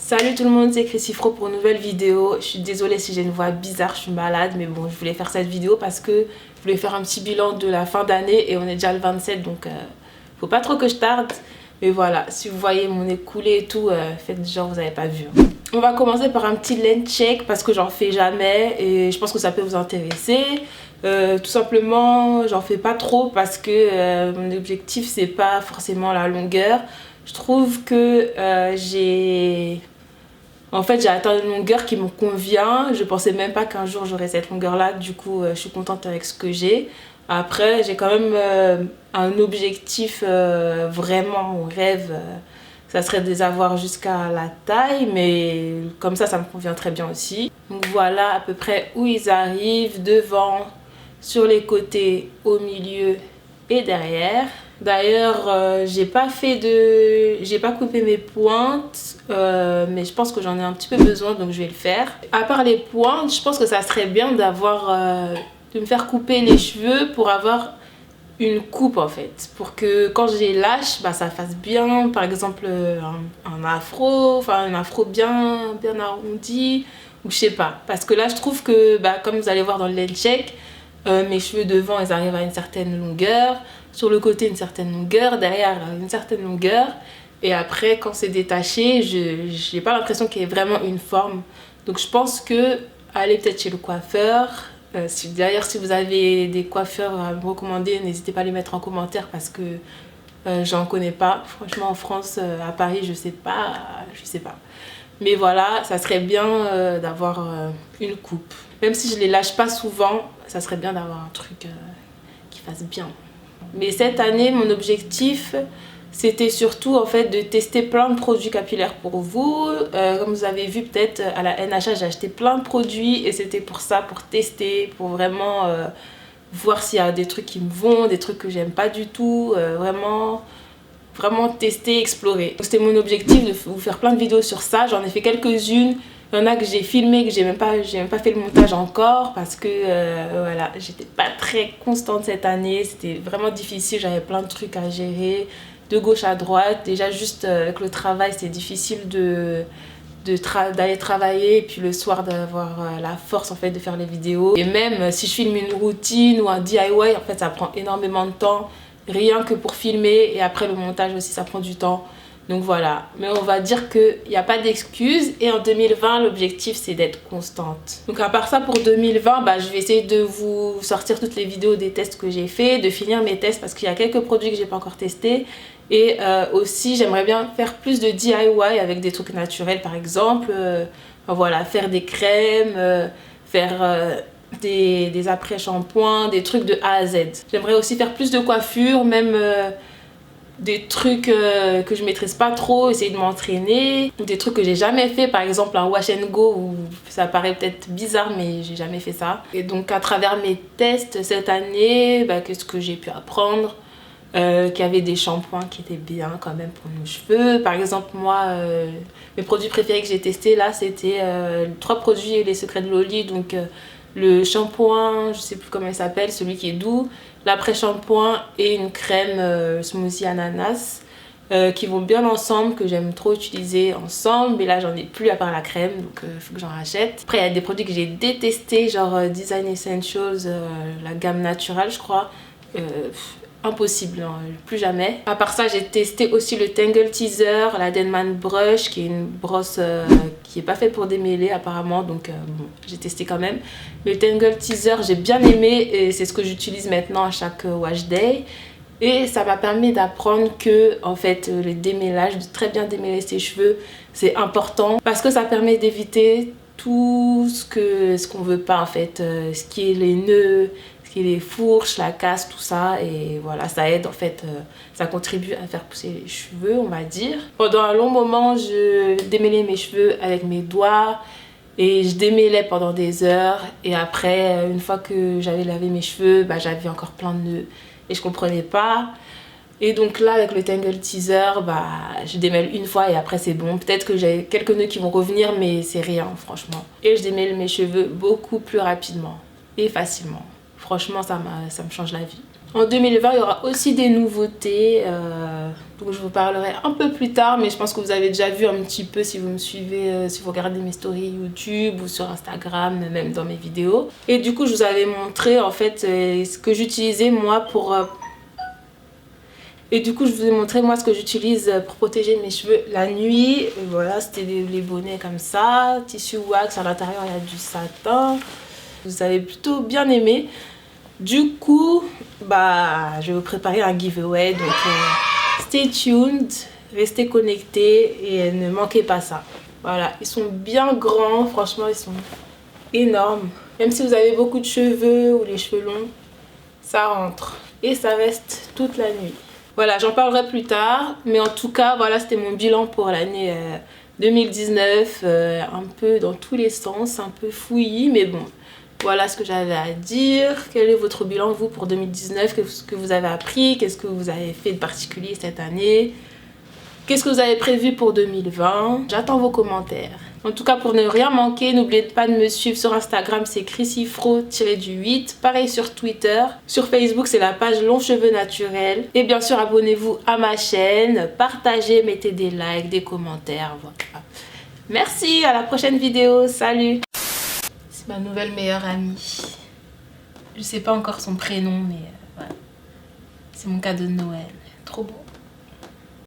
Salut tout le monde, c'est Chrissy Fro pour une nouvelle vidéo. Je suis désolée si j'ai une voix bizarre, je suis malade, mais bon, je voulais faire cette vidéo parce que je voulais faire un petit bilan de la fin d'année et on est déjà le 27, donc faut pas trop que je tarde. Mais voilà, si vous voyez mon nez couler et tout, faites genre vous n'avez pas vu. On va commencer par un petit lens check parce que j'en fais jamais et je pense que ça peut vous intéresser. Tout simplement, j'en fais pas trop parce que mon objectif c'est pas forcément la longueur. Je trouve que j'ai atteint une longueur qui me convient. Je pensais même pas qu'un jour j'aurais cette longueur là, du coup je suis contente avec ce que j'ai. Après j'ai quand même un objectif, vraiment mon rêve, ça serait de les avoir jusqu'à la taille, mais comme ça me convient très bien aussi. Donc voilà à peu près où ils arrivent, devant, sur les côtés, au milieu et derrière. D'ailleurs, j'ai pas coupé mes pointes, mais je pense que j'en ai un petit peu besoin, donc je vais le faire. À part les pointes, je pense que ça serait bien de me faire couper les cheveux pour avoir une coupe en fait, pour que quand je les lâche, ça fasse bien, par exemple un afro bien arrondi, ou je sais pas. Parce que là, je trouve que, comme vous allez voir dans le lens check, mes cheveux devant, ils arrivent à une certaine longueur, sur le côté une certaine longueur, derrière une certaine longueur, et après quand c'est détaché, je n'ai pas l'impression qu'il y ait vraiment une forme. Donc je pense que aller peut-être chez le coiffeur. D'ailleurs, si vous avez des coiffeurs à me recommander, n'hésitez pas à les mettre en commentaire parce que j'en connais pas. Franchement, en France, à Paris, je sais pas. Mais voilà, ça serait bien d'avoir une coupe. Même si je les lâche pas souvent, ça serait bien d'avoir un truc qui fasse bien. Mais cette année, mon objectif, c'était surtout en fait de tester plein de produits capillaires pour vous. Comme vous avez vu peut-être à la NHA, j'ai acheté plein de produits et c'était pour ça, pour tester, pour vraiment voir s'il y a des trucs qui me vont, des trucs que j'aime pas du tout, vraiment tester, explorer. C'était mon objectif de vous faire plein de vidéos sur ça. J'en ai fait quelques-unes. Il y en a que j'ai filmé, que j'ai même pas fait le montage encore parce que voilà, j'étais pas très constante cette année. C'était vraiment difficile, j'avais plein de trucs à gérer de gauche à droite. Déjà juste avec le travail, c'est difficile d'aller travailler et puis le soir d'avoir la force en fait de faire les vidéos. Et même si je filme une routine ou un DIY, en fait ça prend énormément de temps. Rien que pour filmer et après le montage aussi ça prend du temps. Donc voilà, mais on va dire qu'il n'y a pas d'excuses et en 2020 l'objectif c'est d'être constante. Donc à part ça pour 2020, je vais essayer de vous sortir toutes les vidéos des tests que j'ai fait, de finir mes tests parce qu'il y a quelques produits que j'ai pas encore testés. Et aussi j'aimerais bien faire plus de DIY avec des trucs naturels par exemple. Voilà, faire des crèmes, faire des après-shampoings, des trucs de A à Z. J'aimerais aussi faire plus de coiffure, même des trucs que je maîtrise pas trop, essayer de m'entraîner, ou des trucs que j'ai jamais fait, par exemple un wash and go, où ça paraît peut-être bizarre mais j'ai jamais fait ça. Et donc à travers mes tests cette année, qu'est-ce que j'ai pu apprendre, qu'il y avait des shampoings qui étaient bien quand même pour nos cheveux. Par exemple moi, mes produits préférés que j'ai testés là, c'était 3 produits Les Secrets de Loli, donc le shampoing, je sais plus comment il s'appelle, celui qui est doux, l'après-shampoing et une crème smoothie ananas qui vont bien ensemble, que j'aime trop utiliser ensemble. Mais là j'en ai plus à part la crème, donc il faut que j'en rachète. Après il y a des produits que j'ai détestés, genre Design Essentials, la gamme naturelle je crois. Impossible, hein, plus jamais. À part ça, j'ai testé aussi le Tangle Teaser, la Denman Brush, qui est une brosse qui est pas faite pour démêler apparemment, donc bon, j'ai testé quand même. Le Tangle Teaser, j'ai bien aimé et c'est ce que j'utilise maintenant à chaque wash day. Et ça m'a permis d'apprendre que en fait le démêlage, de très bien démêler ses cheveux, c'est important parce que ça permet d'éviter tout ce qu'on veut pas en fait, ce qui est les nœuds, les fourches, la casse, tout ça, et voilà, ça aide en fait, ça contribue à faire pousser les cheveux, on va dire. Pendant un long moment, je démêlais mes cheveux avec mes doigts et je démêlais pendant des heures, et après, une fois que j'avais lavé mes cheveux, j'avais encore plein de nœuds et je comprenais pas. Et donc là, avec le Tangle Teaser, je démêle une fois et après c'est bon. Peut-être que j'ai quelques nœuds qui vont revenir, mais c'est rien franchement. Et je démêle mes cheveux beaucoup plus rapidement et facilement. franchement ça me change la vie. En 2020 il y aura aussi des nouveautés donc je vous parlerai un peu plus tard, mais je pense que vous avez déjà vu un petit peu si vous me suivez, si vous regardez mes stories YouTube ou sur Instagram, même dans mes vidéos. Et du coup je vous avais montré en fait ce que j'utilisais moi pour... Et du coup je vous ai montré moi ce que j'utilise pour protéger mes cheveux la nuit. Et voilà, c'était les bonnets comme ça, tissu wax, à l'intérieur il y a du satin. Vous avez plutôt bien aimé. Du coup, je vais vous préparer un giveaway, donc stay tuned, restez connectés et ne manquez pas ça. Voilà, ils sont bien grands, franchement ils sont énormes. Même si vous avez beaucoup de cheveux ou les cheveux longs, ça rentre et ça reste toute la nuit. Voilà, j'en parlerai plus tard, mais en tout cas, voilà, c'était mon bilan pour l'année 2019, un peu dans tous les sens, un peu fouillis, mais bon. Voilà ce que j'avais à dire. Quel est votre bilan, vous, pour 2019? Qu'est-ce que vous avez appris? Qu'est-ce que vous avez fait de particulier cette année? Qu'est-ce que vous avez prévu pour 2020? J'attends vos commentaires. En tout cas, pour ne rien manquer, n'oubliez pas de me suivre sur Instagram, c'est chrissyfro-8. Pareil sur Twitter. Sur Facebook, c'est la page Longs Cheveux Naturels. Et bien sûr, abonnez-vous à ma chaîne. Partagez, mettez des likes, des commentaires. Voilà. Merci, à la prochaine vidéo. Salut! C'est ma nouvelle meilleure amie. Je sais pas encore son prénom, mais voilà. C'est mon cadeau de Noël. Trop beau.